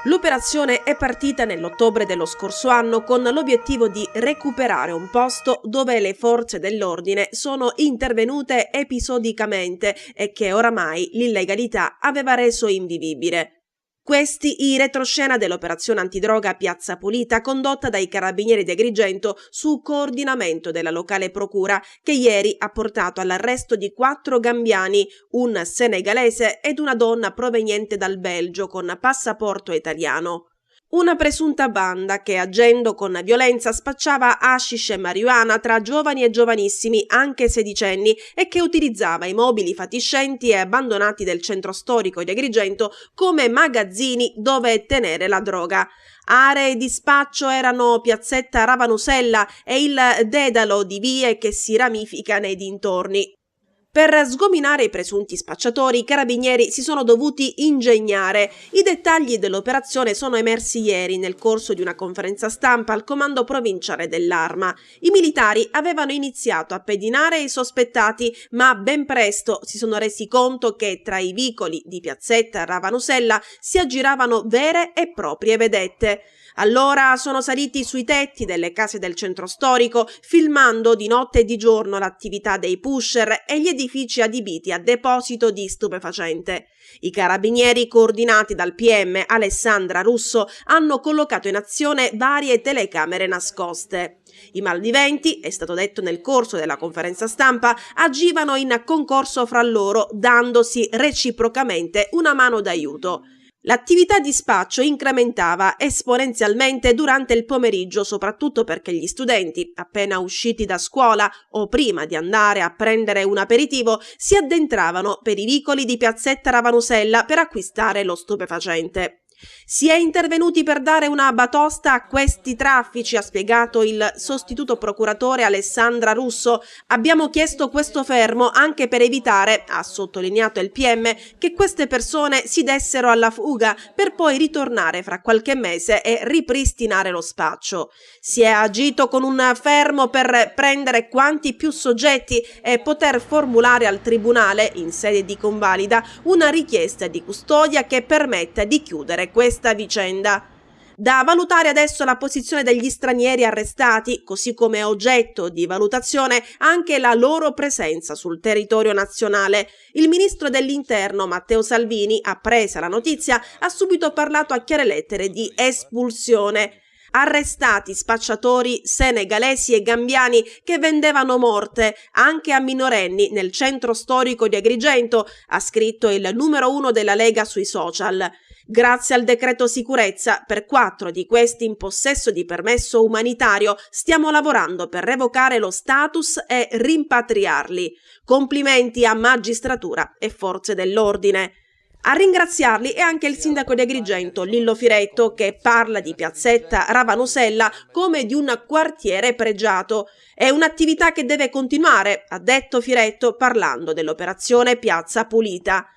L'operazione è partita nell'ottobre dello scorso anno con l'obiettivo di recuperare un posto dove le forze dell'ordine sono intervenute episodicamente e che oramai l'illegalità aveva reso invivibile. Questi i retroscena dell'operazione antidroga Piazza Pulita condotta dai carabinieri di Agrigento su coordinamento della locale procura che ieri ha portato all'arresto di 4 gambiani, un senegalese ed una donna proveniente dal Belgio con passaporto italiano. Una presunta banda che, agendo con violenza, spacciava hashish e marijuana tra giovani e giovanissimi, anche sedicenni, e che utilizzava i mobili fatiscenti e abbandonati del centro storico di Agrigento come magazzini dove tenere la droga. Aree di spaccio erano Piazzetta Ravanusella e il dedalo di vie che si ramifica nei dintorni. Per sgominare i presunti spacciatori, i carabinieri si sono dovuti ingegnare. I dettagli dell'operazione sono emersi ieri nel corso di una conferenza stampa al comando provinciale dell'Arma. I militari avevano iniziato a pedinare i sospettati, ma ben presto si sono resi conto che tra i vicoli di Piazzetta Ravanusella si aggiravano vere e proprie vedette. Allora sono saliti sui tetti delle case del centro storico, filmando di notte e di giorno l'attività dei pusher e gli edifici adibiti a deposito di stupefacente. I carabinieri, coordinati dal PM Alessandra Russo, hanno collocato in azione varie telecamere nascoste. I malviventi, è stato detto nel corso della conferenza stampa, agivano in concorso fra loro, dandosi reciprocamente una mano d'aiuto. L'attività di spaccio incrementava esponenzialmente durante il pomeriggio, soprattutto perché gli studenti, appena usciti da scuola o prima di andare a prendere un aperitivo, si addentravano per i vicoli di Piazzetta Ravanusella per acquistare lo stupefacente. Si è intervenuti per dare una batosta a questi traffici, ha spiegato il sostituto procuratore Alessandra Russo. Abbiamo chiesto questo fermo anche per evitare, ha sottolineato il PM, che queste persone si dessero alla fuga per poi ritornare fra qualche mese e ripristinare lo spaccio. Si è agito con un fermo per prendere quanti più soggetti e poter formulare al tribunale, in sede di convalida, una richiesta di custodia che permetta di chiudere questa vicenda. Da valutare adesso la posizione degli stranieri arrestati, così come oggetto di valutazione anche la loro presenza sul territorio nazionale. Il ministro dell'Interno Matteo Salvini, appresa la notizia, ha subito parlato a chiare lettere di espulsione. Arrestati spacciatori senegalesi e gambiani che vendevano morte anche a minorenni nel centro storico di Agrigento, ha scritto il numero 1 della Lega sui social. Grazie al decreto sicurezza, per 4 di questi in possesso di permesso umanitario stiamo lavorando per revocare lo status e rimpatriarli. Complimenti a magistratura e forze dell'ordine. A ringraziarli è anche il sindaco di Agrigento, Lillo Firetto, che parla di Piazzetta Ravanusella come di un quartiere pregiato. È un'attività che deve continuare, ha detto Firetto parlando dell'operazione Piazza Pulita.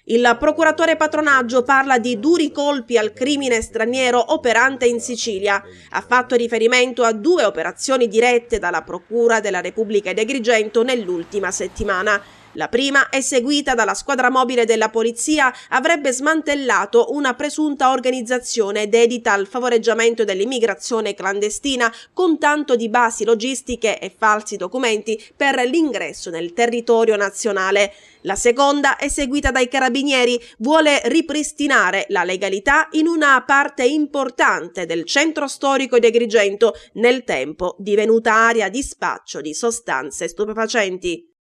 Il procuratore Patronaggio parla di duri colpi al crimine straniero operante in Sicilia. Ha fatto riferimento a 2 operazioni dirette dalla Procura della Repubblica di Agrigento nell'ultima settimana. La prima, eseguita dalla squadra mobile della polizia, avrebbe smantellato una presunta organizzazione dedita al favoreggiamento dell'immigrazione clandestina con tanto di basi logistiche e falsi documenti per l'ingresso nel territorio nazionale. La seconda, eseguita dai carabinieri, vuole ripristinare la legalità in una parte importante del centro storico di Agrigento, nel tempo divenuta area di spaccio di sostanze stupefacenti.